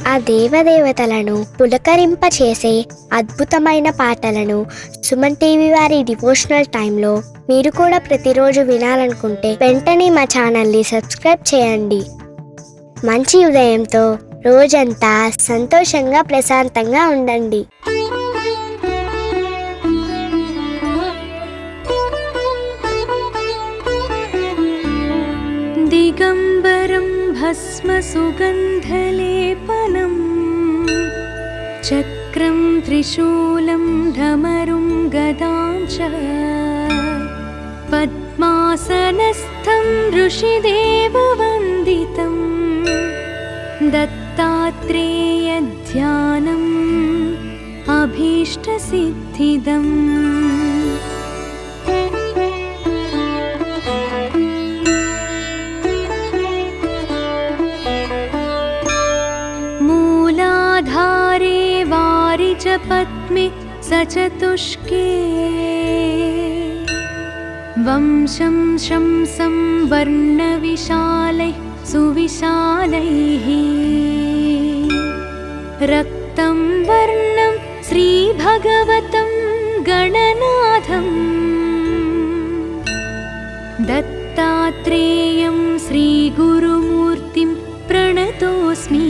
ఆ దేవదేవతలను పులకరింపచేసే అద్భుతమైన పాటలను సుమన్ టీవీ వారి డివోషనల్ టైంలో మీరు కూడా ప్రతిరోజు వినాలనుకుంటే వెంటనే మా ఛానల్ని సబ్స్క్రైబ్ చేయండి. మంచి ఉదయంతో రోజంతా సంతోషంగా ప్రశాంతంగా ఉండండి. दिगम्बरं भस्मसुगन्धलेपनं चक्रं त्रिशूलं धमरुं गदां च पद्मासनस्थं ऋषिदेववन्दितं दत्तात्रेयध्यानम् अभीष्टसिद्धिदम्. मूलाधारे वारिजपद्मे सचतुष्के वंशं शंसं वर्णविशालैः सुविशालैः रक्तं वर्णं श्रीभगवतं गणनाथं दत्तात्रेयं श्रीगुरुमूर्तिं प्रणतोऽस्मि.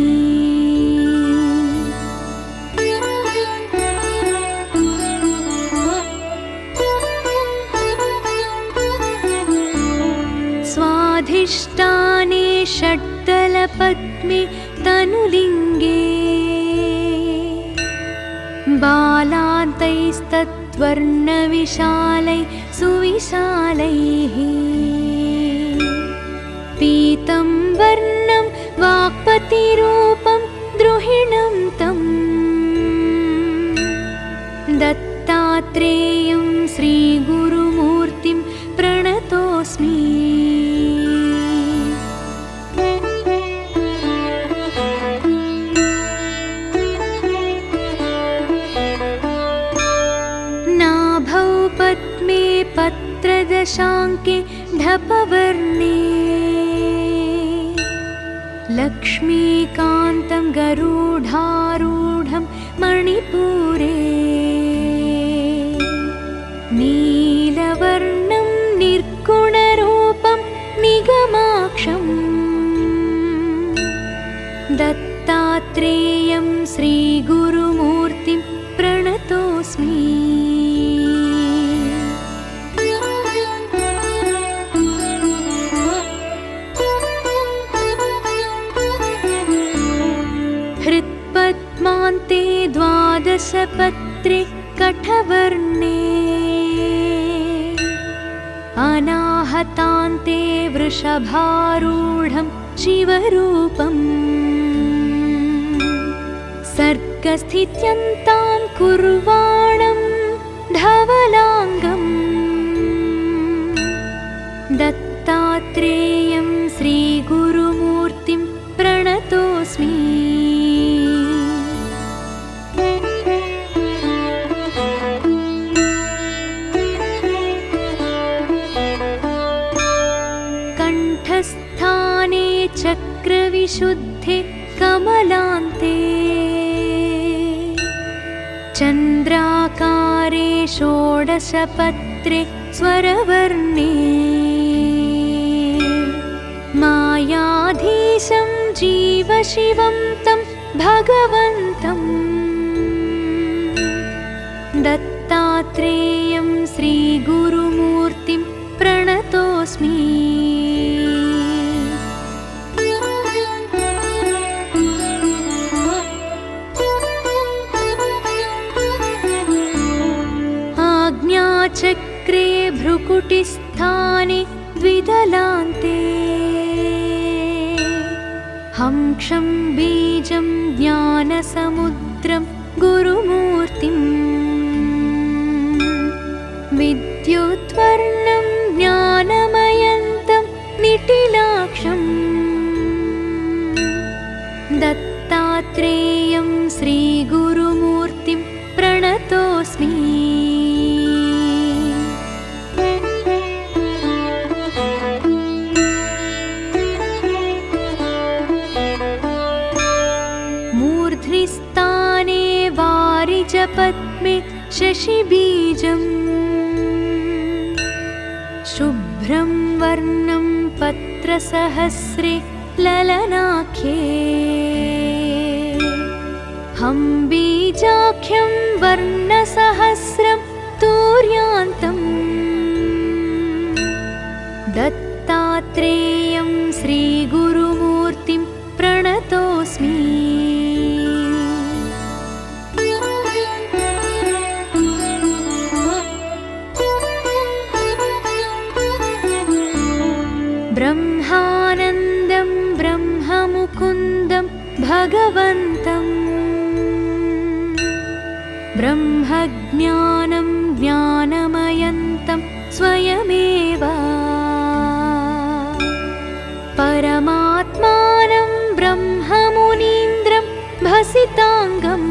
स्वाधिष्ठाने षड्दलपद्मे तनुलिङ्गे बालान्तैस्तद्वर्णविशालैः सुविशालैः पीतं वर्णं वाक्पतिरूपं द्रुहिणं तं दत्तात्रेयं श्रीगुरुमूर्तिं प्रणतोऽस्मि. नाभौ पद्मे पत्रदशाङ्के ढपवर्णे लक्ष्मीकान्तं गरुडारूढं मणिपुरे नीलवर्णं निर्गुणरूपं निगमाक्षं दत्तात्रेयं श्रीगुरुमूर्तिं प्रणतोऽस्मि. हृत्पद्मान्ते द्वादशपत्रे कठवर्णे अनाहतान्ते वृषभारूढं शिवरूपम् सर्गस्थित्यन्तां कुर्वाणं धवलाङ्गं दत्तात्रेयं श्रीगुरुमूर्तिं प्रणतोऽस्मि. कंठस्थाने चक्रविशुद्धे कमलान्ते चन्द्राकारे षोडशपत्रे स्वरवर्णे मायाधीशं जीवशिवं तं भगवन्तं दत्तात्रेयं श्रीगुरुमूर्तिं प्रणतोऽस्मि. आज्ञाचक्रे भ्रुकुटिस्थाने द्विदलान्ते हंक्षं बीजं ज्ञानसमुद्रं गुरुमूर्तिं विद्युद्वर्णं ज्ञानमयन्तं निटिलाक्षं दत्तात्रेयं श्रीगुरुमूर्तिं प्रणतोऽस्मि. वारिजपद्मे शशिबीजम् शुभ्रं वर्णं पत्रसहस्रे ललनाख्ये हम्बीजाख्यं वर्णसहस्रं तूर्यान्तम् दत्तात्रेयं श्रीगुरुमूर्तिं प्रणतोऽस्मि। ब्रह्मानन्दं ब्रह्ममुकुन्दं भगवन्तम् ब्रह्मज्ञानं ज्ञानमयन्तं स्वयमेव परमात्मानं ब्रह्ममुनीन्द्रं भसिताङ्गम्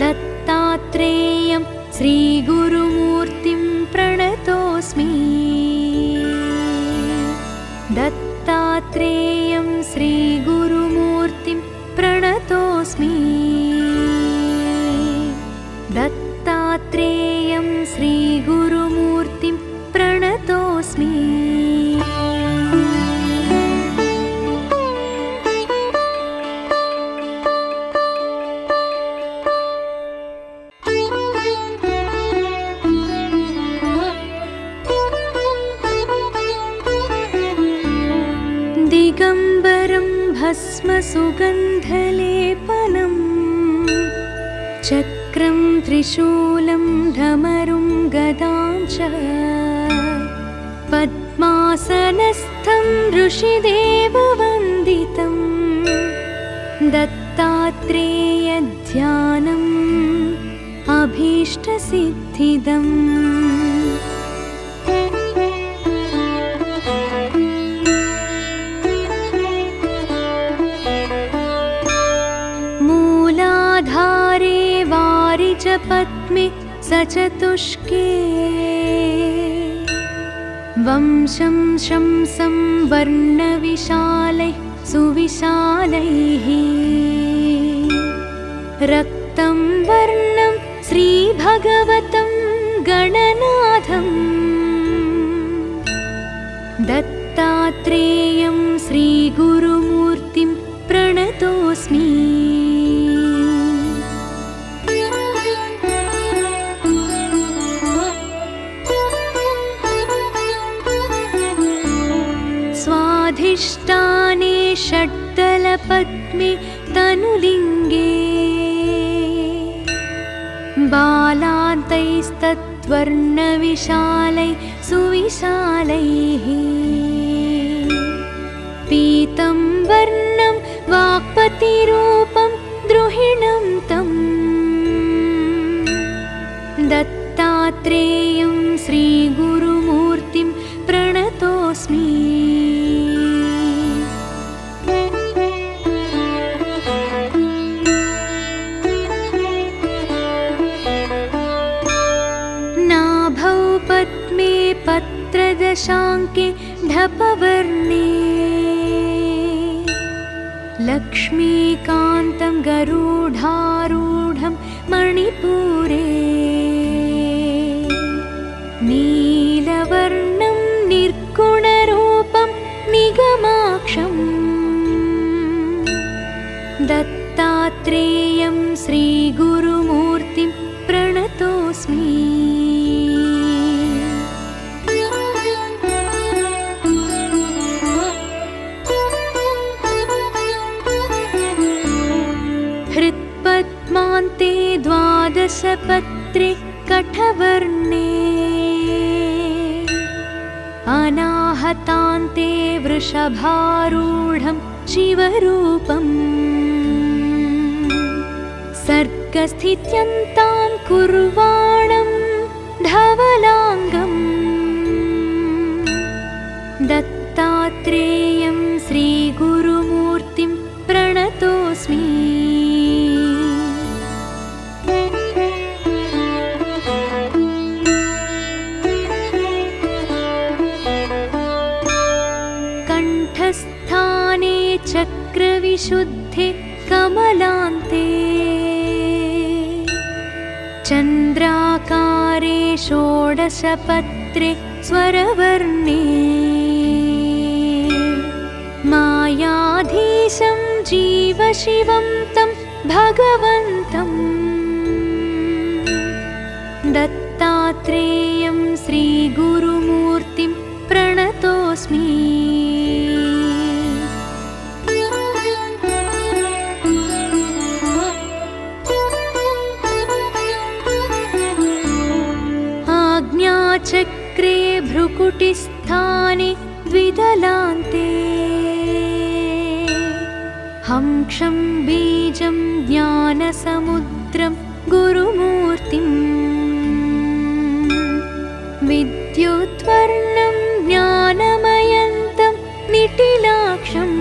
दत्तात्रेयं श्रीगुरुमूर्तिं प्रणतोऽस्मि। दत्तात्रेयं श्रीगुरुमूर्तिं प्रणतोऽस्मि। दत्तात्रेयं श्रीगुरुमूर्तिं प्रणतोऽस्मि। दिगम्बरं भस्मसुगन्धलेपनम् चक्रं त्रिशूलं ढमरुं गदां च पद्मासनस्थं ऋषिदेववन्दितं दत्तात्रेयध्यानम् अभीष्टसिद्धिदम्। मूलाधारे वारिजपद्मे सचतुष्के वंशं शंसं वर्णविशालैः सुविशालैः रक्तं वर्णं श्रीभगवतं गणनाथम् दत्तात्रेयं श्रीगुरुमूर्तिं प्रणतोऽस्मि। स्वाधिष्ठाने षड्दलपद्मे तनुलिङ्गे बालान्तैस्तद्वर्णविशालैः सुविशालैः पीतं वर्णं वाक्पतिरूपं द्रुहिणं तं दत्तात्रेयं श्रीगुरुमूर्तिं प्रणतोऽस्मि। नाभौ पद्मे पत्रदशाङ्के ढपवर्णे लक्ष्मीकान्तं गरुडारूढं मणिपुरे नीलवर्णं निर्गुणरूपं निगमाक्षम् दत्तात्रेयं श्रीगुरुमूर्तिं प्रणतोऽस्मि। हृत्पद्मान्ते द्वादशपत्रे कठवर्णे अनाहतान्ते वृषभारूढं शिवरूपम् सर्गस्थित्यन्तां कुर्वाणं धवलाङ्गम् दत्तात्रेयं श्रीगुरुमूर्तिं प्रणतोऽस्मि। कंठस्थाने चक्रविशुद्धे कमलान्ते चन्द्राकारे षोडशपत्रे स्वरवर्णे मायाधीशं जीवशिवं तं भगवन्तं दत्तात्रेयं श्रीगुरुमूर्तिं प्रणतोऽस्मि। आज्ञाचक्रे भ्रुकुटिस्थाने द्विदलान्ते हंक्षं बीजं ज्ञानसमुद्रं गुरुमूर्तिम् विद्युद्वर्णं ज्ञानमयन्तं निटिलाक्षं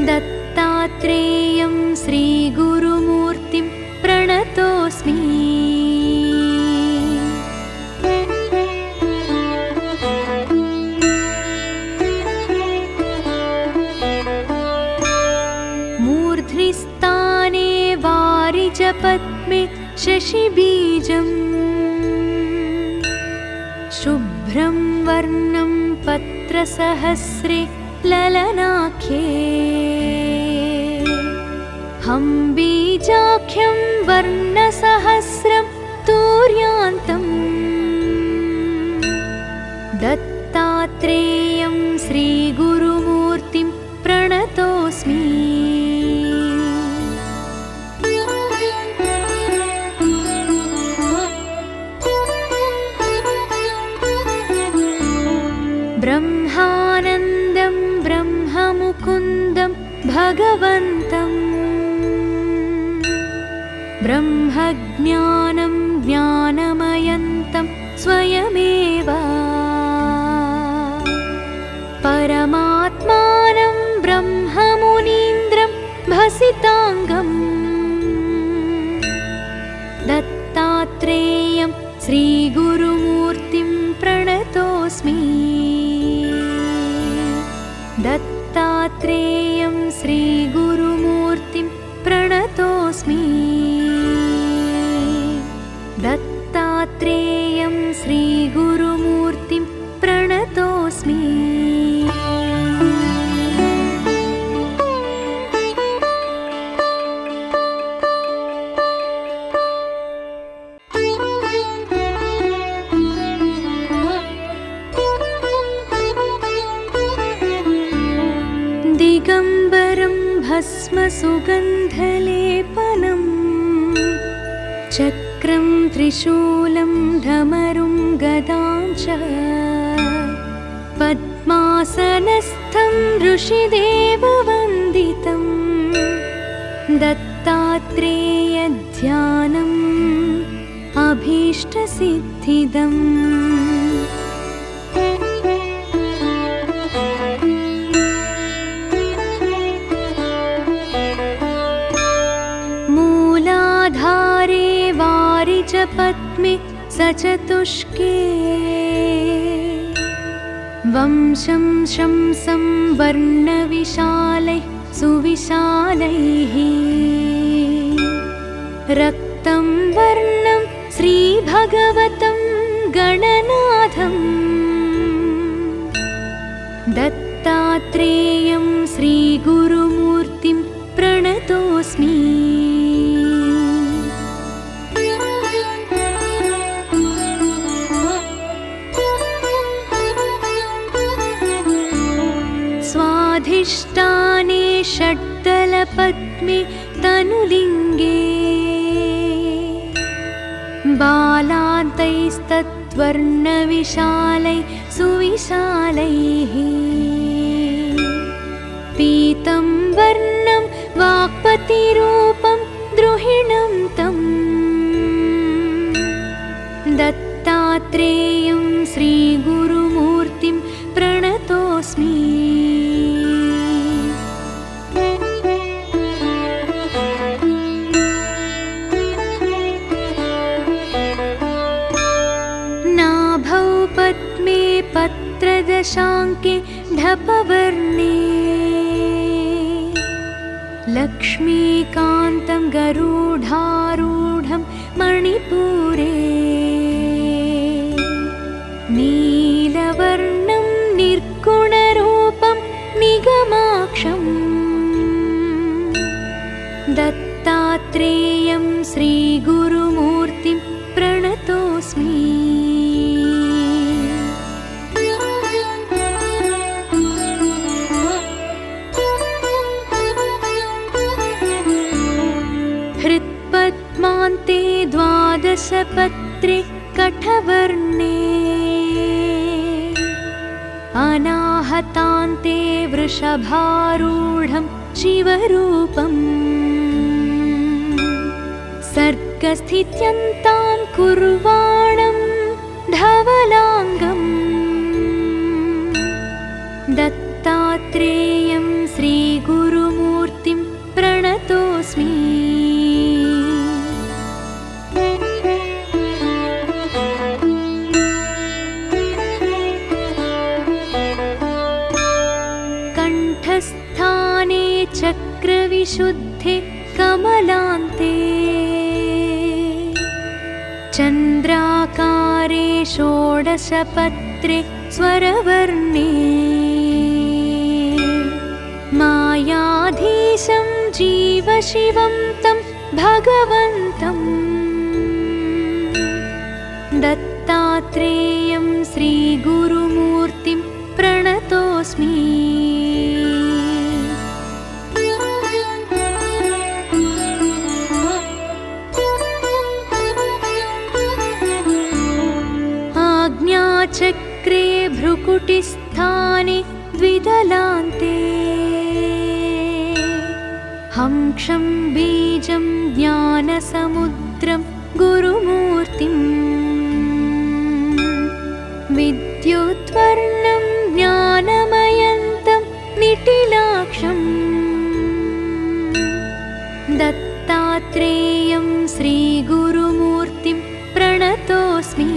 दत्तात्रेयं श्रीगुरुमूर्तिं प्रणतोऽस्मि। मूर्ध्निस्थाने वारिजपद्मे शशिबीजम् शुभ्रं वर्णं पत्रसहस्रे ललनाख्ये हंबीजाख्यं वर्णसहस्रं तूर्यान्तं दत्तात्रेयं श्रीगुरुमूर्तिं प्रणतोऽस्मि। ब्रह्मानन्दं ब्रह्ममुकुन्दं भगवन्तं ब्रह्मज्ञानं ज्ञानमयन्तं स्वयमेव परमात्मानं ब्रह्ममुनीन्द्रं भसिताङ्गम् दत्तात्रेयं श्रीगुरुमूर्तिं प्रणतोऽस्मि। दत्तात्रेयं श्रीगुरुमूर्तिं प्रणतोऽस्मि। दत्तात्रेयं श्रीगुरुमूर्तिं प्रणतोऽस्मि। दिगम्बरं भस्मसुगन्धलेपनम् चक्रं त्रिशूलं ढमरुं गदां च पद्मासनस्थं ऋषिदेववन्दितं दत्तात्रेयध्यानम् अभीष्टसिद्धिदम्। मूलाधारे वारिजपद्मे सचतुष्के वंशं शंसं वर्णविशालैः सुविशालैः रक्तं वर्णं श्रीभगवतं गणनाथं दत्तात्रेयं श्रीगुरुमूर्तिं प्रणतोऽस्मि। स्वाधिष्ठाने षड्दलपद्मे तनुलिङ्गे बालान्तैस्तद्वर्णविशालैः सुविशालैः पीतं वर्णं वाक्पतिरूपं द्रुहिणं तं दत्तात्रेयं श्रीगुरुमूर्तिं प्रणतोऽस्मि। नाभौ पद्मे पत्रदशाङ्के ढपवर्णे लक्ष्मीकान्तं गरुडारूढं षोडशपत्रे कठवर्णे अनाहतान्ते वृषभारूढं शिवरूपम् सर्गस्थित्यन्तां कुर्वाणं धवलाङ्गम् दत्तात्रेयं श्रीगुरुमूर्तिं प्रणतोऽस्मि। कंठस्थाने चक्रविशुद्धे कमलान्ते चन्द्राकारे षोडशपत्रे स्वरवर्णे मायाधीशं जीवशिवं तं भगवन्तं दत्तात्रेयं श्रीगुरुमूर्तिं प्रणतोऽस्मि। आज्ञाचक्रे भ्रुकुटिस्थाने द्विदलान्ते हंक्षं बीजं ज्ञानसमुद्रं गुरुमूर्तिं विद्युद्वर्णं ज्ञानमयन्तं निटिलाक्षम् दत्तात्रेयं श्रीगुरुमूर्तिं प्रणतोऽस्मि।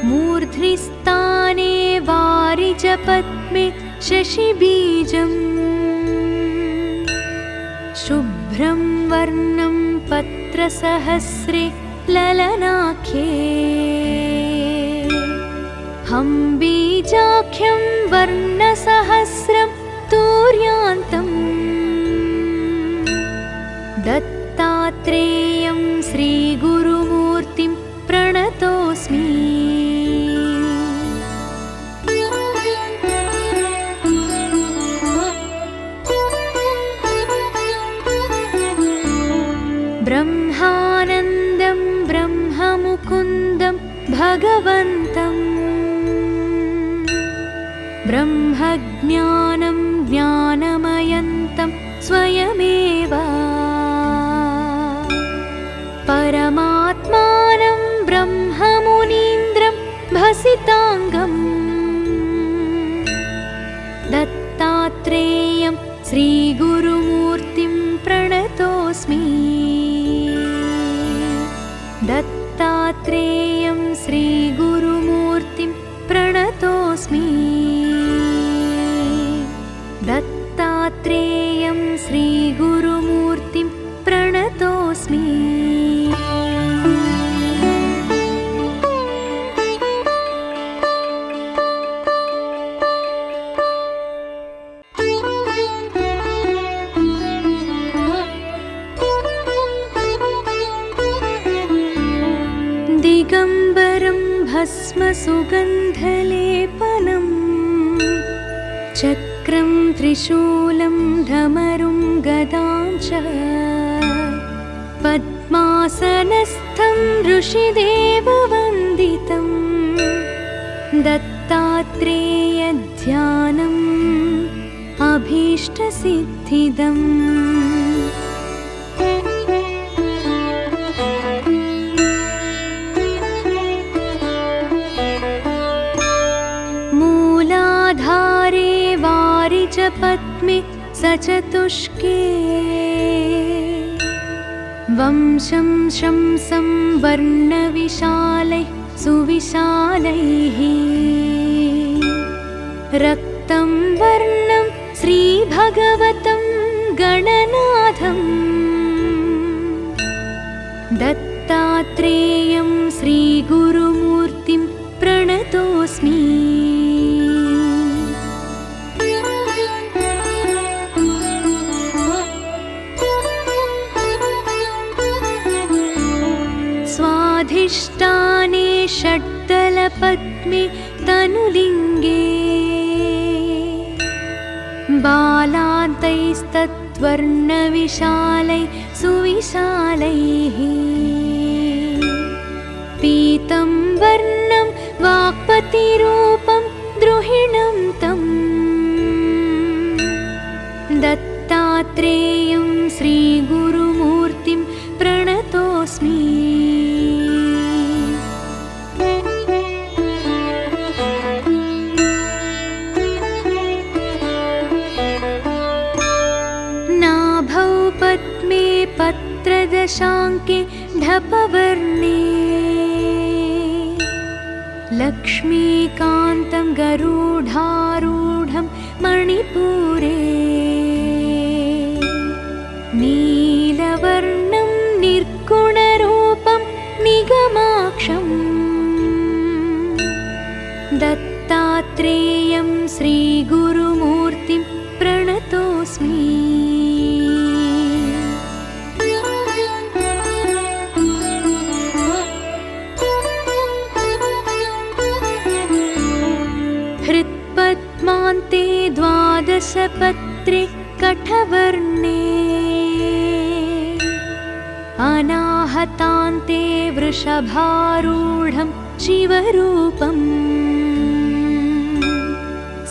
मूर्ध्निस्थाने वारिजपद्मे शशिबीजम् शुभ्रं वर्णं पत्रसहस्रे ललनाख्ये हंबीजाख्यं वर्णसहस्रं तूर्यान्तम् दत्तात्रेयं श्रीगुरुमूर्तिं प्रणतोऽस्मि। ब्रह्मानन्दं ब्रह्ममुकुन्दं भगवन्तं ब्रह्मज्ञानं ज्ञानमयन्तं स्वयमेव परमात्मानं ब्रह्ममुनीन्द्रं भसिताङ्गम् दत्तात्रेयं श्रीगुरुमूर्तिं प्रणतोऽस्मि। दत्तात्रेयं श्रीगुरुमूर्तिं प्रणतोऽस्मि। दत्तात्रेयं श्रीगुरुमूर्तिं प्रणतोऽस्मि। दिगम्बरं भस्मसुगन्धलेपनं चक्रं त्रिशूलं धमरुं गदां च पद्मासनस्थं ऋषिदेववन्दितं दत्तात्रेयध्यानम् अभीष्टसिद्धिदम् मूलाधारे वारिजपद्मे सचतुष्के वंशं शंसं वर्णविशालैः सुविशालैः रक्तं वर्णं श्रीभगवतं गणनाथं दत्तात्रेयं श्रीगुरुमूर्तिं प्रणतोऽस्मि। स्वाधिष्ठाने षड्दलपद्मे तनुलिङ्गे बालान्तैस्तद्वर्णविशालै सुविशालैः पीतं वर्णं वाक्पतिरूपं द्रुहिणं तं दत्तात्रेयं श्रीगुरुमूर्तिं प्रणतोऽस्मि। नाभौ पद्मे पत्रदशाङ्के ढपवर्णे लक्ष्मीकान्तं गरुडारूढं मणिपुरे नीलवर्णं निर्गुणरूपं निगमाक्षं दत्तात्रेयं श्रीगुरुमूर्तिं प्रणतोऽस्मि। हृत्पद्मान्ते द्वादशपत्रे कठवर्णे अनाहतान्ते वृषभारूढं शिवरूपम्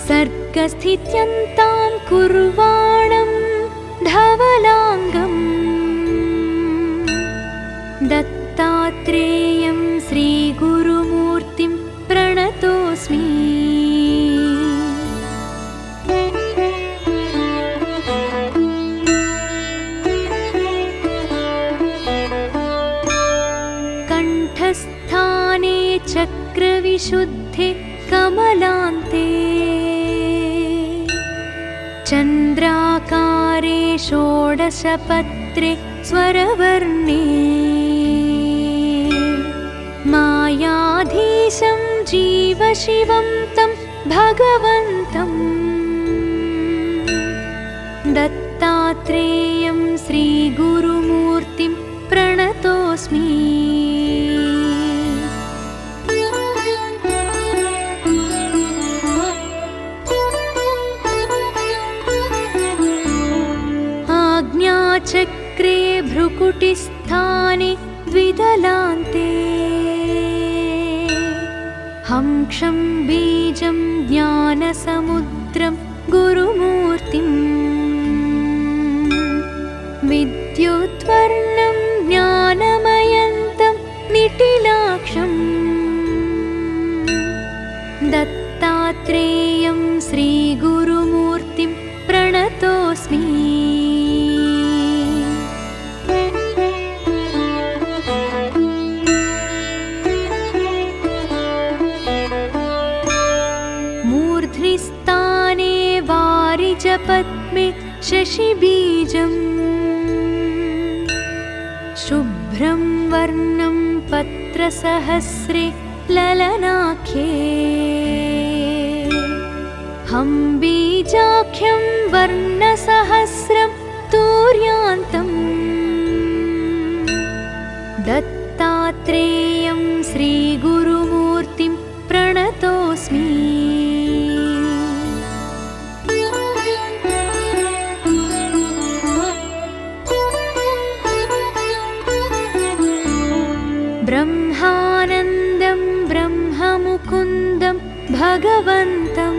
सर्गस्थित्यन्तां कुर्वाणं धवलाङ्गम् दत्तात्रेयं श्रीगुरुमूर्तिं प्रणतोऽस्मि। कंठस्थाने चक्रविशुद्धे कमलान्ते चन्द्राकारे षोडशपत्रे स्वरवर्णे मायाधीशं जीवशिवं तं भगवन्तं दत्तात्रेयं श्रीगुरुमूर्तिं प्रणतोऽस्मि। आज्ञाचक्रे भ्रुकुटिस्थाने द्विदलान्ते हंक्षं बीजं ज्ञानसमुद्रं गुरुमूर्तिं विद्युद्वर्णं ज्ञानमयन्तं निटिलाक्षं दत्तात्रेयं श्रीगुरुमूर्तिं प्रणतोऽस्मि। मूर्ध्निस्थाने वारिजपद्मे शशिबीजम् शुभ्रं वर्णं पत्रसहस्रे ललनाख्ये हंबीजाख्यं वर्णसहस्रं तूर्यान्तं दत्तात्रेयं श्रीगुरुमूर्तिं प्रणतोऽस्मि। ब्रह्मानन्दं ब्रह्ममुकुन्दं भगवन्तं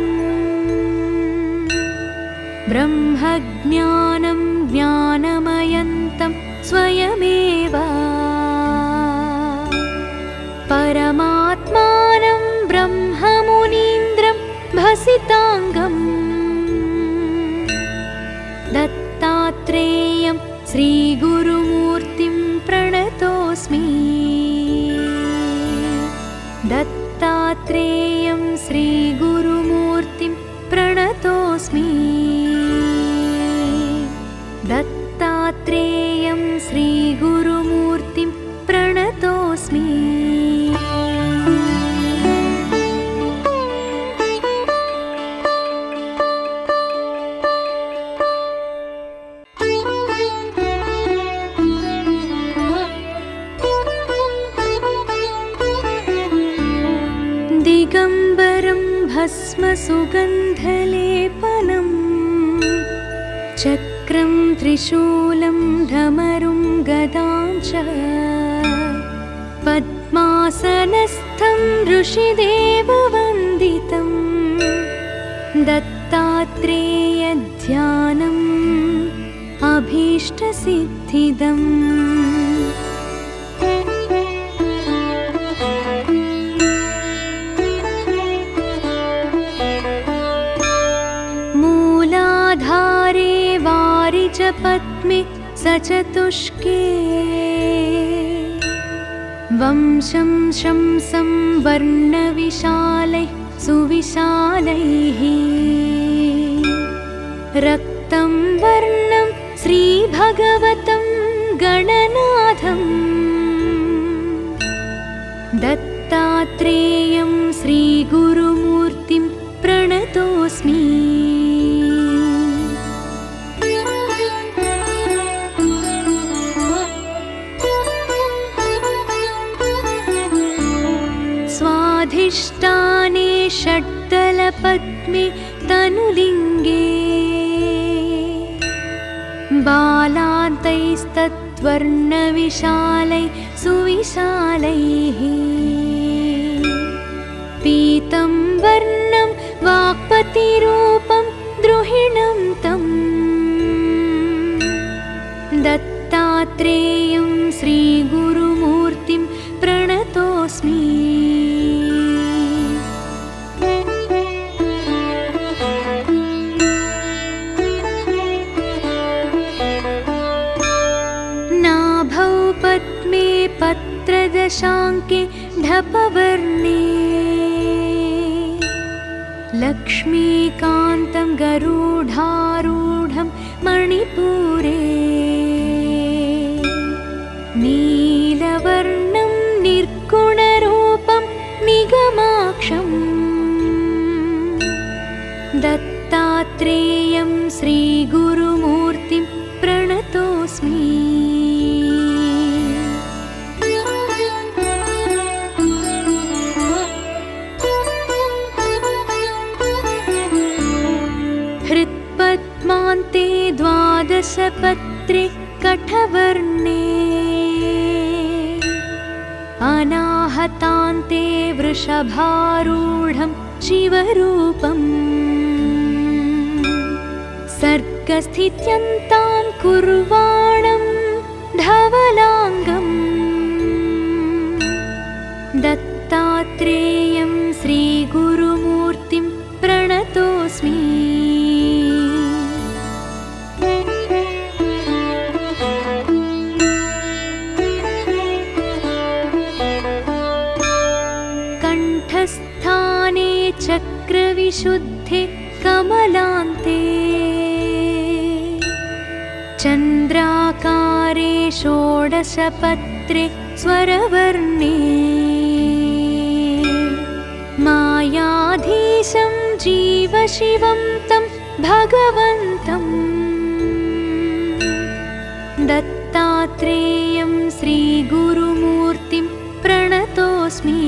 ब्रह्मज्ञानं ज्ञानमयन्तं स्वयमेव परमात्मानं ब्रह्ममुनीन्द्रं भसिताङ्गं दत्तात्रेयं श्रीगुरुमूर्तिं प्रणतोऽस्मि। दत्तात्रेयं श्रीगुरुमूर्तिं प्रणतोऽस्मि। दत्तात्रेयं श्रीगुरुमूर्तिं प्रणतोऽस्मि। भस्मसुगन्धलेपनम् चक्रं त्रिशूलं ढमरुं गदां च पद्मासनस्थं ऋषिदेववन्दितं दत्तात्रेयध्यानम् अभीष्टसिद्धिदम्। मूलाधारे वारिजपद्मे सचतुष्के वंशं शंसं वर्णविशालैः सुविशालैः रक्तं वर्णं श्रीभगवतं गणनाथम् दत्तात्रेयं श्रीगुरुमूर्तिं प्रणतोऽस्मि। स्वाधिष्ठाने षड्दलपद्मे तनुलिङ्गे बालान्तैस्तद्वर्णविशालैः सुविशालैः पीतं वर्णं वाक्पतिरूपं द्रुहिणं तम् दत्तात्रेयं श्रीगुरुमूर्तिं प्रणतोऽस्मि। नाभौ पद्मे पत्रदशाङ्के ढपवर्णे लक्ष्मीकान्तं गरुडारूढं मणिपुरे नीलवर्णं निर्गुणरूपं निगमाक्षं दत्तात्रेयं श्रीगुरुमूर्तिं प्रणतोऽस्मि। हृत्पद्मान्ते द्वादशपत्रे कठवर्णे अनाहतान्ते वृषभारूढं शिवरूपम् सर्गस्थित्यन्तां कुर्वाणं धवलाङ्गम् दत्तात्रेयं श्रीगुरुमूर्तिं प्रणतोऽस्मि। कंठस्थाने चक्रविशुद्धे कमलान्ते चन्द्राकारे षोडशपत्रे स्वरवर्णे मायाधीशं जीवशिवं तं भगवन्तं दत्तात्रेयं श्रीगुरुमूर्तिं प्रणतोऽस्मि।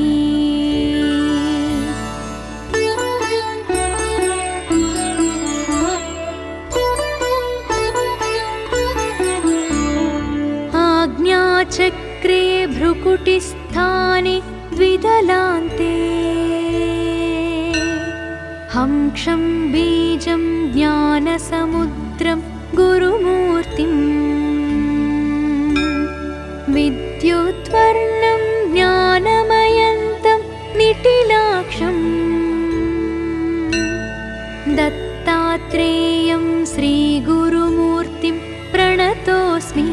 आज्ञाचक्रे भ्रुकुटिस्थाने द्विदलान्ते हंक्षं बीजं ज्ञानसमुद्रं गुरुमूर्तिम् विद्युद्वर्णं ज्ञानमयन्तं निटिलाक्षं दत्तात्रेयं श्रीगुरुमूर्तिं प्रणतोऽस्मि।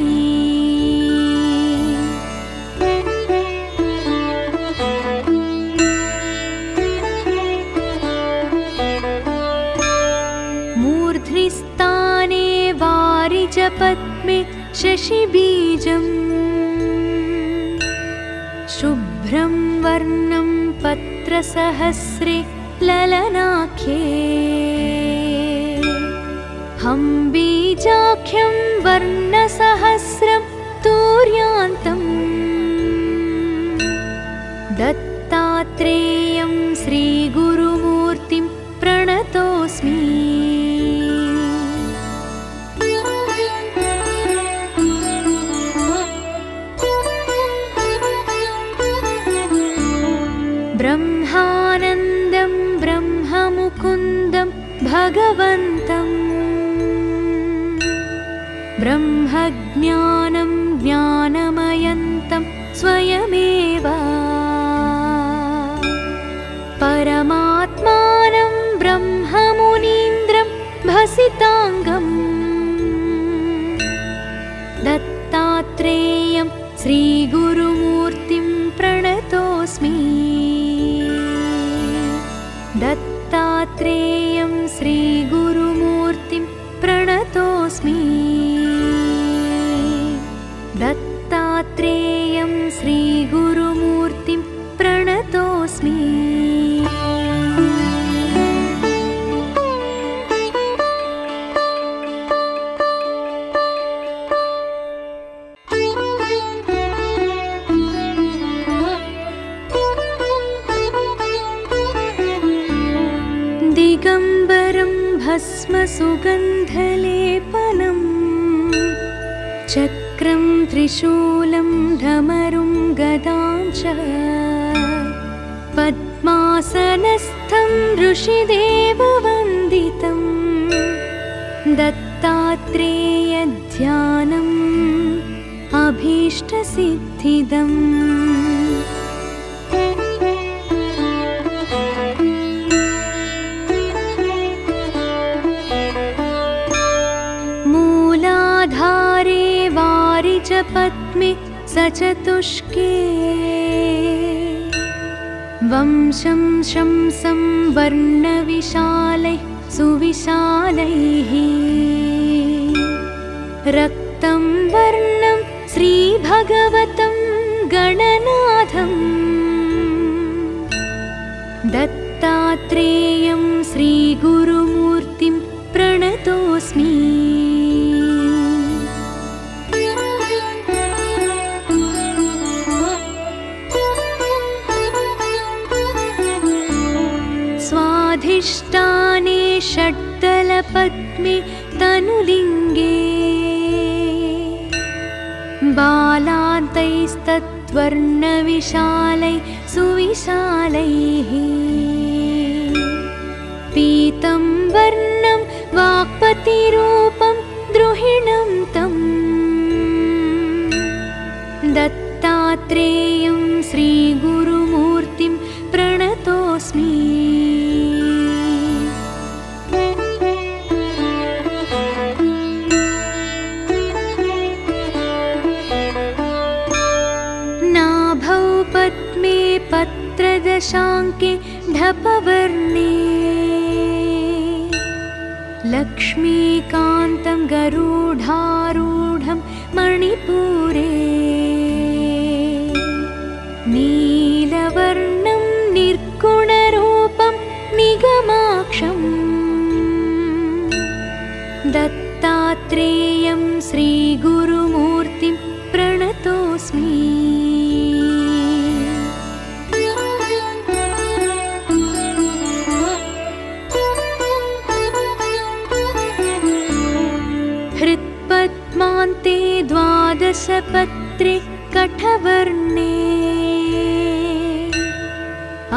मूर्ध्निस्थाने वारिजपद्मे शशिबीजम् शुभ्रं वर्णं पत्रसहस्रे ललनाख्ये हम्बीजाख्यं वर्णसहस्रं तूर्यान्तम् दत्तात्रेयं श्रीगुरुमूर्तिं भगवन्तम् ब्रह्मज्ञानं ज्ञानमयन्तं स्वयमेव परमात्मानं ब्रह्ममुनीन्द्रं भसिताङ्गम् दत्तात्रेयं श्रीगुरुमूर्तिं प्रणतोऽस्मि दत्तात्रेयं श्रीगुरुमूर्तिं प्रणतोऽस्मि दत्तात्रेयं श्रीगुरुमूर्तिं प्रणतोऽस्मि दिगम्बरं भस्मसुगन्धलेपनं चक्रं त्रिशूलं धमरुं गदां च पद्मासनस्थं ऋषिदेववन्दितं दत्तात्रेयध्यानम् अभीष्टसिद्धिदम् मूलाधारे वारिजपद्मे सचतुष्के वंशं शंसं वर्णविशालैः सुविशालैः रक्तं वर्णं श्रीभगवतं गणनाथम् दत्तात्रेयं श्रीगुरुमूर्तिं प्रणतोऽस्मि स्वाधिष्ठाने षड्दलपद्मे तनुलिङ्गे बालान्तैस्तत्वर्णविशालैः सुविशालैः पीतं वर्णं वाक्पतिरूपं द्रुहिणं तं दत्तात्रेयं श्रीगुरुमूर्तिं प्रणतोऽस्मि नाभौ पद्मे पत्रदशाङ्के ढपवर्णे लक्ष्मीकान्तं गरुडारूढं मणिपुरे नीलवर्णं निर्गुणरूपं निगमाक्षं दत्तात्रेयं श्रीगुरुमूर्तिं प्रणतोऽस्मि हृत्पद्मान्ते द्वादशपत्रे कठवर्णे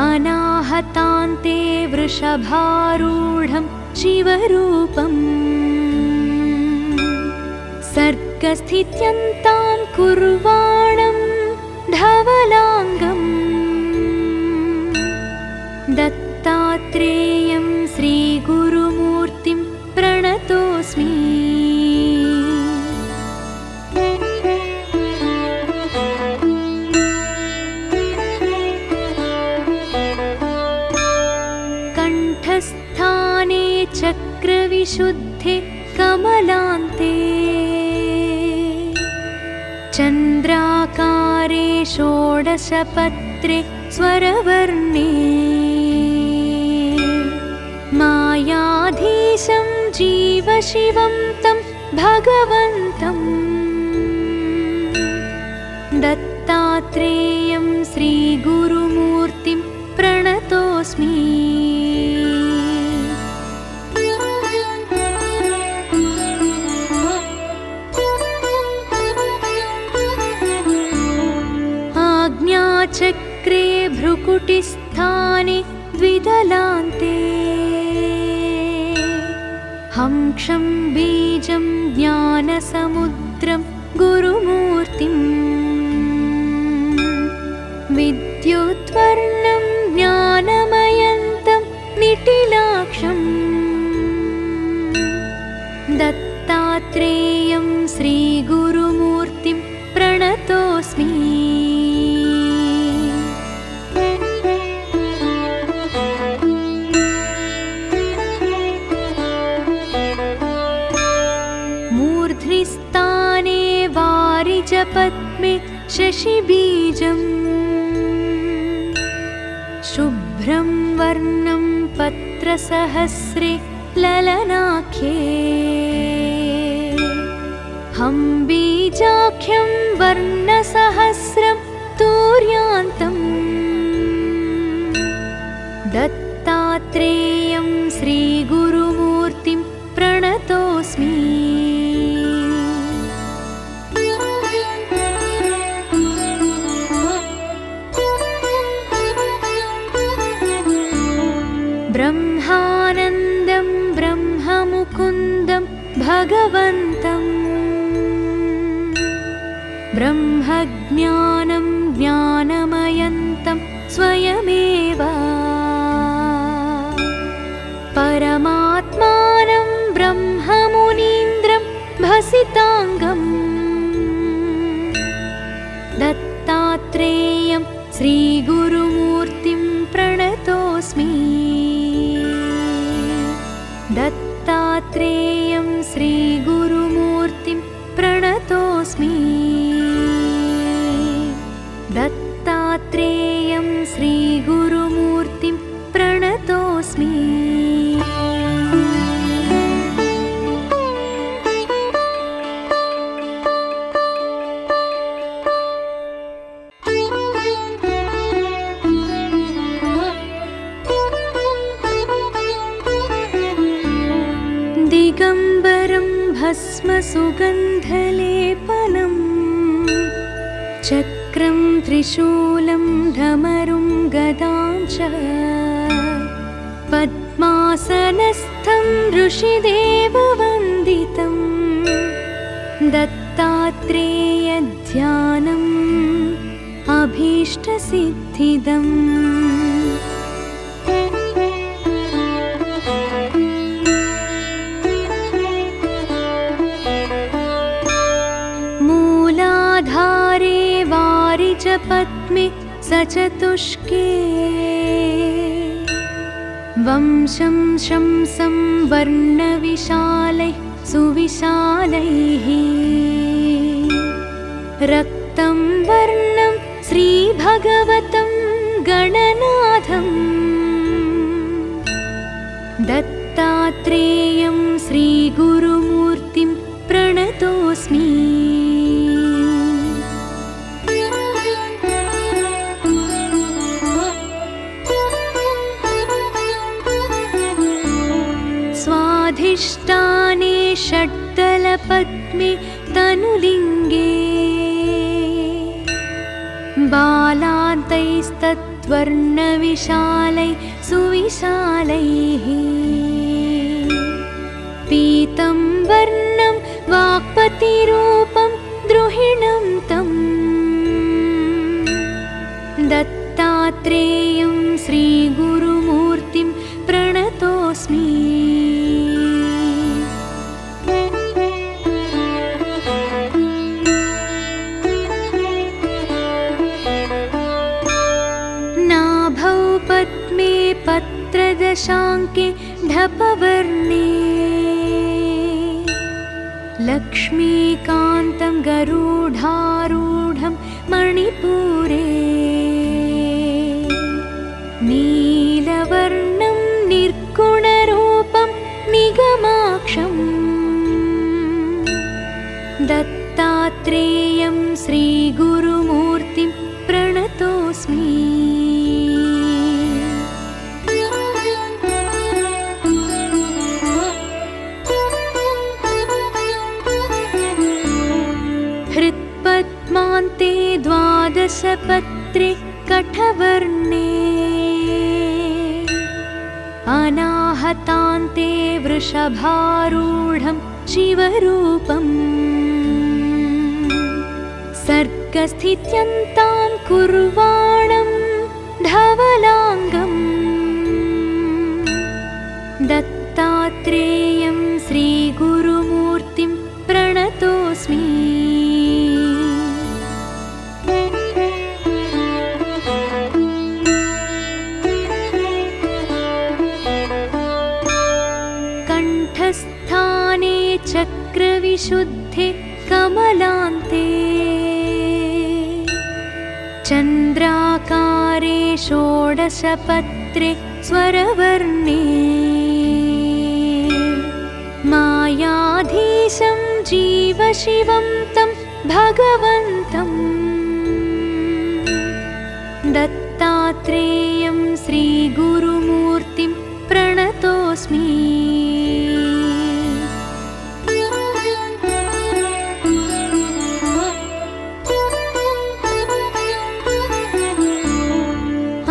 अनाहतान्ते वृषभारूढं शिवरूपम् सर्गस्थित्यन्तां कुर्वाणं धवलाङ्गम् दत्तात्रेयं श्रीगुरुमूर्तिं प्रणतोऽस्मि कंठस्थाने चक्रविशुद्धे कमलान्ते चन्द्राकारे षोडशपत्रे स्वरवर्णे मायाधीशं जीवशिवं तं भगवन्तं दत्तात्रेयं श्रीगुरुमूर्तिं प्रणतोऽस्मि आज्ञाचक्रे भ्रुकुटिस्थाने द्विदलान्ते हं क्षं बीजं ज्ञानसमुद्रं गुरुमूर्तिम् विद्युद्वर्णं ज्ञानमयन्तं निटिलाक्षम् दत्तात्रेयं श्रीगुरुमूर्तिं प्रणतोऽस्मि। मूर्ध्निस्थाने वारिजपद्मे शशिबीजम् शुभ्रं वर्णं पत्रसहस्रे ललनाख्ये हं बीजाख्यं वर्णसहस्रं तूर्यान्तम् दत्तात्रेयं श्रीगुरुमूर्तिं प्रणतोऽस्मि। ब्रह्मानन्दं ब्रह्ममुकुन्दं भगवन्तं ब्रह्मज्ञानं ज्ञानमयन्तं स्वयमेव परमात्मानं ब्रह्ममुनीन्द्रं भसिताङ्गम् दत्तात्रेयं श्रीगुरुमूर्तिं प्रणतोऽस्मि। दत्तात्रेयं श्रीगुरुमूर्तिं प्रणतोऽस्मि। दत्तात्रेयं श्रीगुरुमूर्तिं प्रणतोऽस्मि। दिगम्बरं भस्मसुगन्धलेपनम् चक्रं त्रिशूलं ढमरुं गदां च पद्मासनस्थं ऋषिदेववन्दितं दत्तात्रेयध्यानम् अभीष्टसिद्धिदम्। मूलाधारे वारिजपद्मे सचतुष्के वंशं शंसं वर्णविशालैः सुविशालैः रक्तं वर्णं श्रीभगवतं गणनाथम् दत्तात्रेयं श्रीगुरुमूर्तिं प्रणतोऽस्मि। स्वाधिष्ठाने षड्दलपद्मे तनुलिङ्गे बालान्तैस्तद्वर्णविशालैः सुविशालैः पीतं वर्णं वाक्पतिरूपं द्रुहिणं तं दत्तात्रेयं श्रीगुरुमूर्तिं प्रणतोऽस्मि। नाभौ पद्मे पत्रदशाङ्के ढपवर्णे लक्ष्मीकान्तं गरुडारूढं मणिपुरे नीलवर्णं निर्गुणरूपं निगमाक्षम् दत्तात्रेयं श्रीगुरुमूर्तिं प्रणतोऽस्मि। हृत्पद्मान्ते द्वादशपत्रे कठवर्णे अनाहतान्ते वृषभारूढं शिवरूपम् सर्गस्थित्यन्तां कुर्वाणं धवलाङ्गम् दत्तात्रेयं श्रीगुरुमूर्तिं प्रणतोऽस्मि। कंठस्थाने चक्रविशुद्धे कमलान्ते चन्द्राकारे षोडशपत्रे स्वरवर्णे मायाधीशं जीवशिवं तं भगवन्तं दत्तात्रेयं श्रीगुरुमूर्तिं प्रणतोऽस्मि।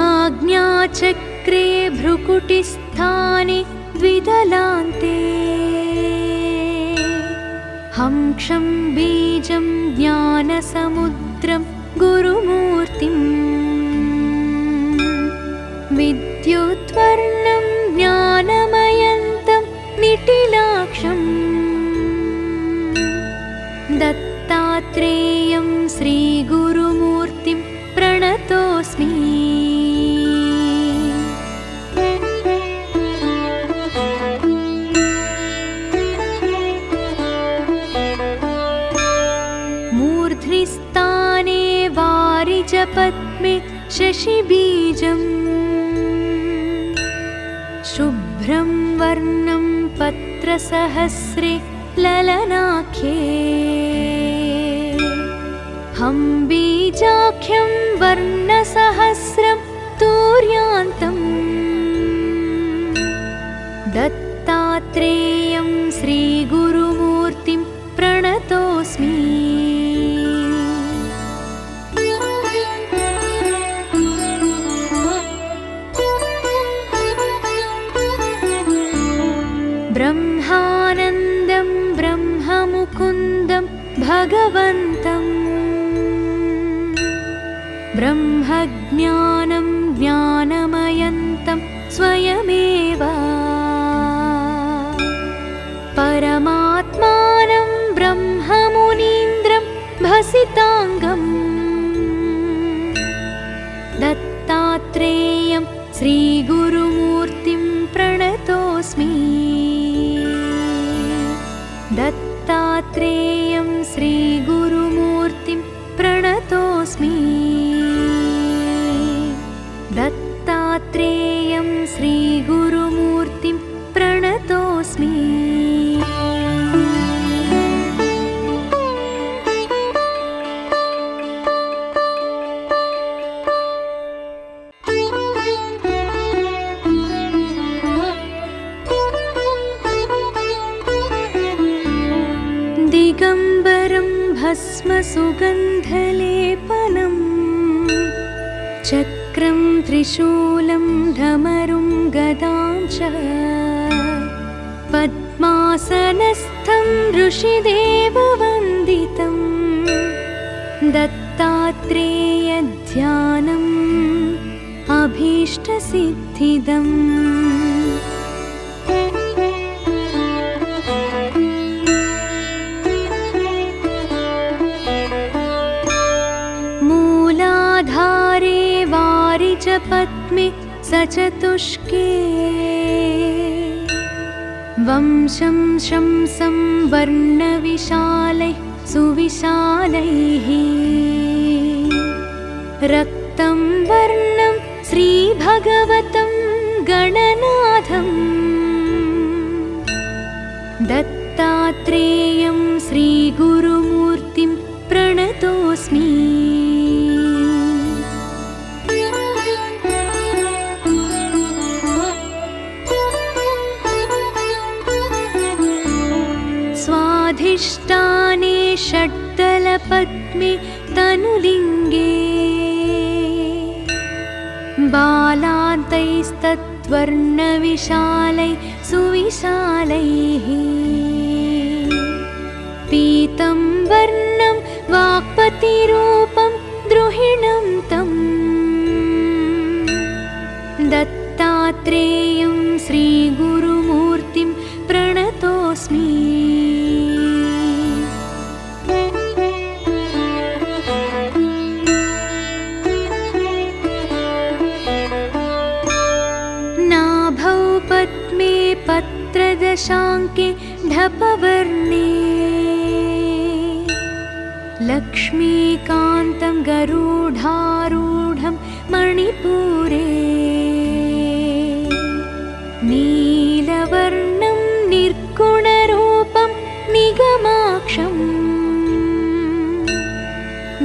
आज्ञाचक्रे भ्रुकुटिस्थाने द्विदलान्ते हंक्षं बीजं ज्ञानसमुद्रं गुरुमूर्तिम् विद्युद्वर्णं ज्ञानमयन्तं निटिलाक्षं दत्तात्रेयं श्रीगुरुमूर्तिं प्रणतोऽस्मि। मूर्ध्निस्थाने वारिजपद्मे शशिबीजम् शुभ्रं वर्णं पत्रसहस्रे ललनाख्ये हंबीजाख्यं वर्णसहस्रं तूर्यान्तम् दत्तात्रेयं श्रीगुरुमूर्तिं प्रणतोऽस्मि। ब्रह्मानन्दं ब्रह्ममुकुन्दं भगवन्तं ब्रह्मज्ञानं ज्ञानमयन्तं स्वयमेव परमात्मानं ब्रह्ममुनीन्द्रं भसिताङ्गम् दत्तात्रेयं श्रीगुरुमूर्तिं प्रणतोऽस्मि। दत्तात्रेयं श्रीगुरुमूर्तिं प्रणतोऽस्मि। दत्तात्रेयं श्रीगुरुमूर्तिं प्रणतोऽस्मि। दिगम्बरं भस्मसुगन्धलेपनम् चक्रं त्रिशूलं ढमरुं गदां च पद्मासनस्थं ऋषिदेववन्दितं दत्तात्रेयध्यानम् अभीष्टसिद्धिदम् मूलाधारे वारिजपद्मे सचतुष्के वंशं शंसं वर्णविशालैः सुविशालैः रक्तं वर्णं श्रीभगवतं गणनाथं दत्तात्रेयं श्रीगुरुमूर्तिं प्रणतोऽस्मि। स्वाधिष्ठाने षड्दलपद्मे तनुलिङ्गे बालान्तैस्तत् विद्युद्वर्णविशालै सुविशालैः पीतं वर्णं वाक्पतिरूपं द्रुहिणं तं दत्तात्रेयं श्रीगुरुमूर्तिं प्रणतोऽस्मि। नाभौ पद्मे पत्रदशाङ्के ढपवर्णे लक्ष्मीकान्तं गरुडारूढं मणिपुरे नीलवर्णं निर्गुणरूपं निगमाक्षं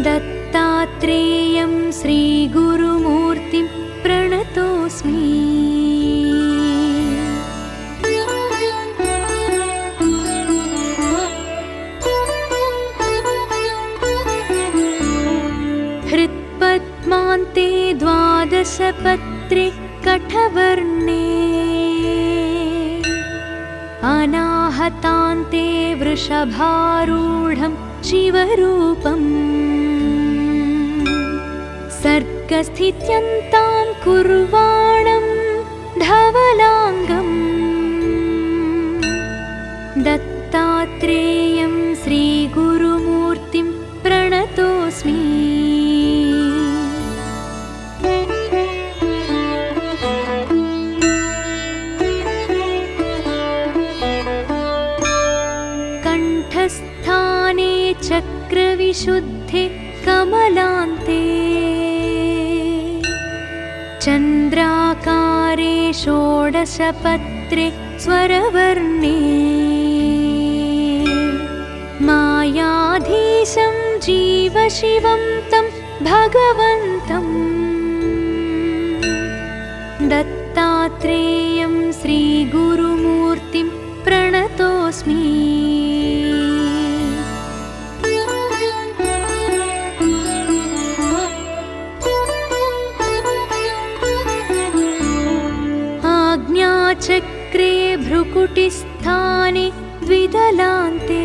दत्तात्रेयं श्रीगुरुमूर्तिं प्रणतोऽस्मि। हृत्पद्मान्ते द्वादशपत्रे कठवर्णे अनाहतान्ते वृषभारूढं शिवरूपम् सर्गस्थित्यन्तां कुर्वाणं धवलाङ्गम् दत्तात्रेयं श्रीगुरुमूर्तिं प्रणतोऽस्मि। कंठस्थाने चक्रविशुद्धे कमलान्ते चन्द्राकारे षोडशपत्रे स्वरवर्णे मायाधीशं जीवशिवं तं भगवन्तं दत्तात्रेयं श्रीगुरुमूर्तिं प्रणतोऽस्मि। आज्ञाचक्रे भ्रुकुटिस्थाने द्विदलान्ते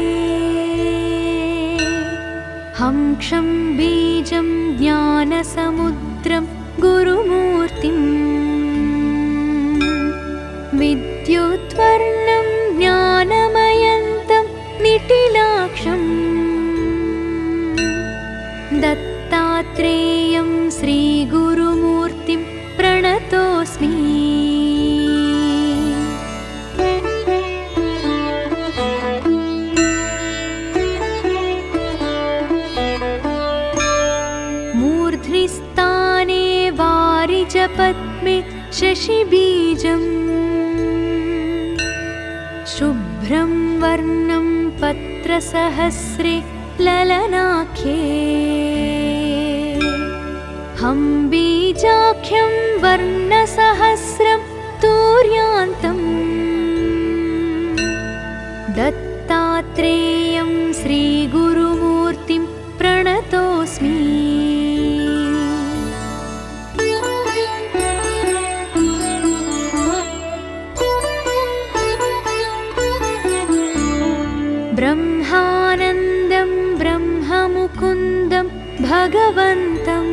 हंक्षं बीजं ज्ञानसमुद्रं गुरुमूर्तिं विद्युद्वर्णं ज्ञानमयन्तं निटिलाक्षं दत्तात्रेयं श्रीगुरुमूर्तिं प्रणतोऽस्मि। मूर्ध्निस्थाने वारिजपद्मे शशिबीजं शुभ्रं वर्णं पत्रसहस्रे ललनाख्ये हंबीजाख्यं वर्णसहस्रं तूर्यान्तं दत्तात्रेयं श्रीगुरुमूर्तिं प्रणतोऽस्मि। ब्रह्मानन्दं ब्रह्ममुकुन्दं भगवन्तं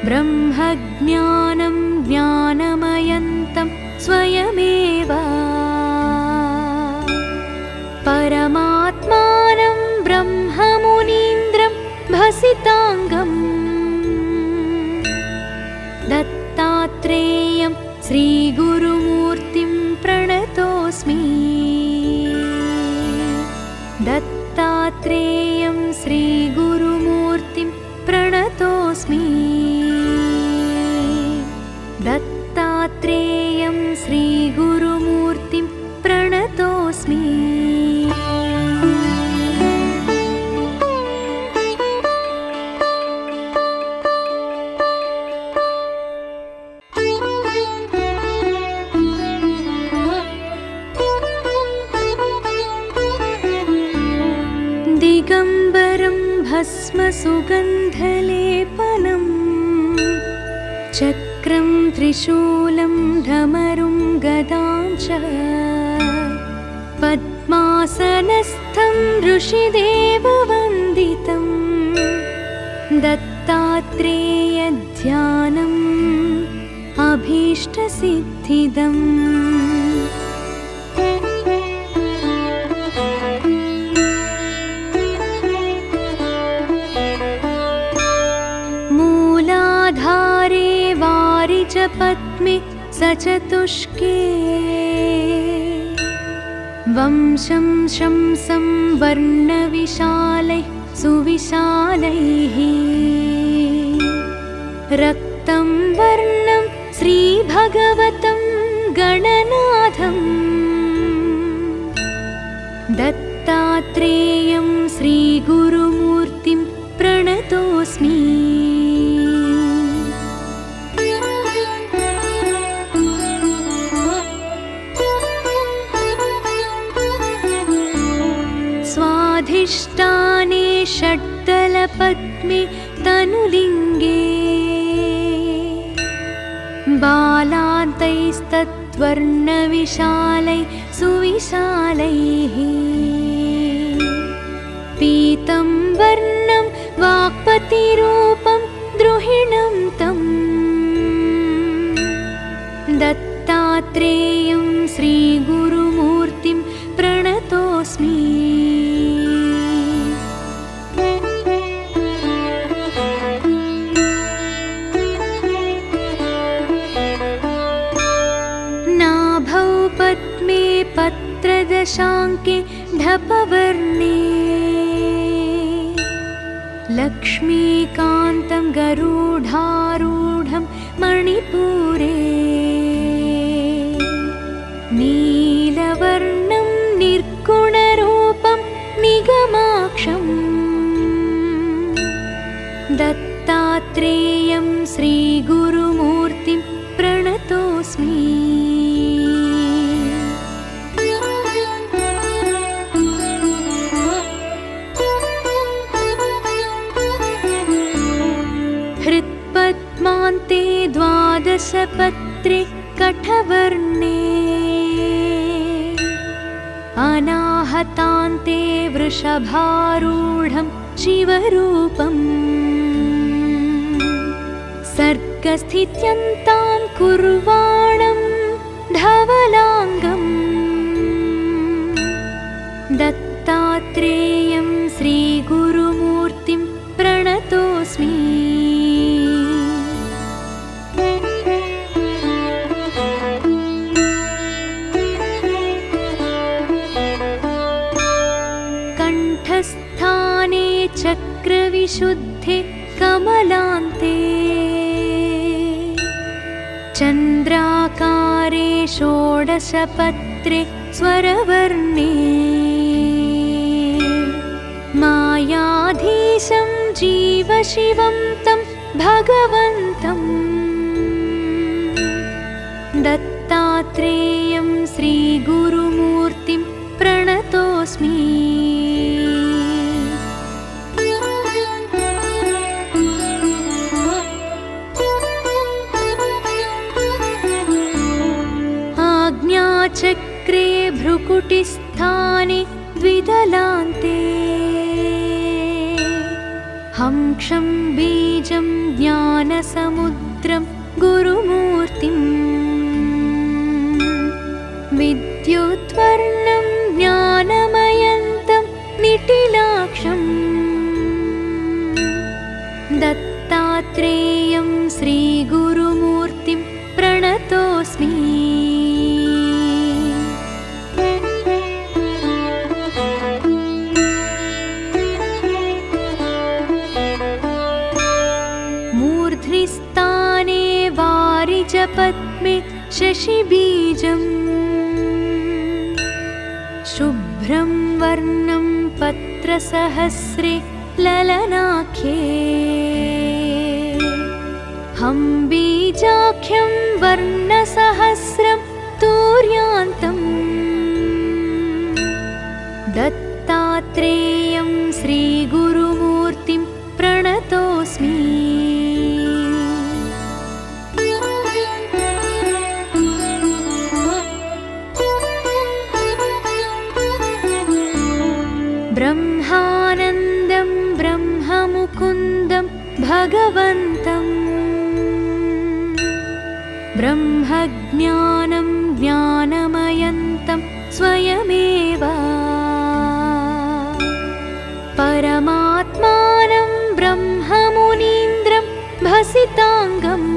ब्रह्मज्ञानं ज्ञानमयन्तं स्वयमेव परमात्मानं ब्रह्ममुनीन्द्रं भसिताङ्गम् दत्तात्रेयं श्रीगुरुमूर्तिं प्रणतोऽस्मि। दत्तात्रेयं श्रीगुरुमूर्तिं प्रणतोऽस्मि। दत्तात्रेयं श्रीगुरुमूर्तिं प्रणतोऽस्मि। दिगम्बरं भस्मसुगन्धलेपनं चक्रं त्रिशूलं ढमरुं गदां च पद्मासनस्थं ऋषिदेववन्दितं दत्तात्रेयध्यानम् अभीष्टसिद्धिदम्। मूलाधारे वारिजपद्मे सचतुष्के वंशं शंसं वर्णविशालैः सुविशालैः रक्तं वर्णं श्रीभगवतं गणनाथं दत्तात्रेयं श्रीगुरुमूर्तिं प्रणतोऽस्मि। स्वाधिष्ठाने षड्दलपद्मे तनुलिङ्गे बालान्तैस्तद्वर्णविशालैः सुविशालैः पीतं वर्णं वाक्पतिरूपं द्रुहिणं तं दत्तात्रेयं श्रीगुरुमूर्तिं प्रणतोऽस्मि। नाभौ पद्मे पत्रदशाङ्के ढपवर्णे लक्ष्मीकान्तं गरुडारूढं मणिपुरे नीलवर्णं निर्गुणरूपं निगमाक्षं दत्तात्रेयं श्रीगुरुमूर्तिं प्रणतोऽस्मि। हृत्पद्मान्ते द्वादशपत्रे कठवर्णे अनाहतान्ते वृषभारूढं शिवरूपम् सर्गस्थित्यन्तां कुर्वाणं धवलाङ्गम् दत्तात्रेयं श्रीगुरुमूर्तिं प्रणतोऽस्मि। कंठस्थाने चक्रविशुद्धे कमलान्ते चन्द्राकारे षोडशपत्रे स्वरवर्णे मायाधीशं जीवशिवं तं भगवन्तं दत्तात्रेयं श्रीगुरुमूर्तिं प्रणतोऽस्मि। आज्ञाचक्रे भ्रुकुटिस्थाने द्विदलान्ते हंक्षं बीजं ज्ञानसमुद्रं गुरुमूर्तिं विद्युद्वर्णं ज्ञानमयन्तं निटिलाक्षं दत्तात्रेयं श्रीगुरुमूर्तिं प्रणतोऽस्मि। मूर्ध्निस्थाने वारिजपद्मे शशिबीजम् शुभ्रं वर्णं पत्रसहस्रे ललनाख्ये हम्बीजाख्यं वर्णसहस्रं तूर्यान्तं दत्तात्रेयं श्रीगुरुमूर्तिं प्रणतोऽस्मि। भगवन्तम् ब्रह्मज्ञानं ज्ञानमयन्तं स्वयमेव परमात्मानं ब्रह्ममुनीन्द्रं भसिताङ्गम्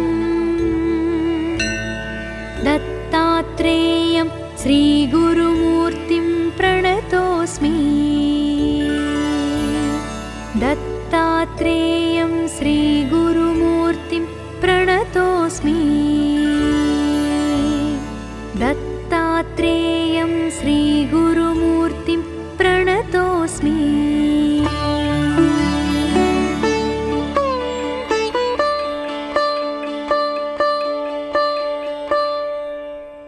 दत्तात्रेयं श्रीगुरुमूर्तिं प्रणतोऽस्मि दत्तात्रेयं श्रीगुरुमूर्तिं प्रणतोऽस्मि दत्तात्रेयं श्री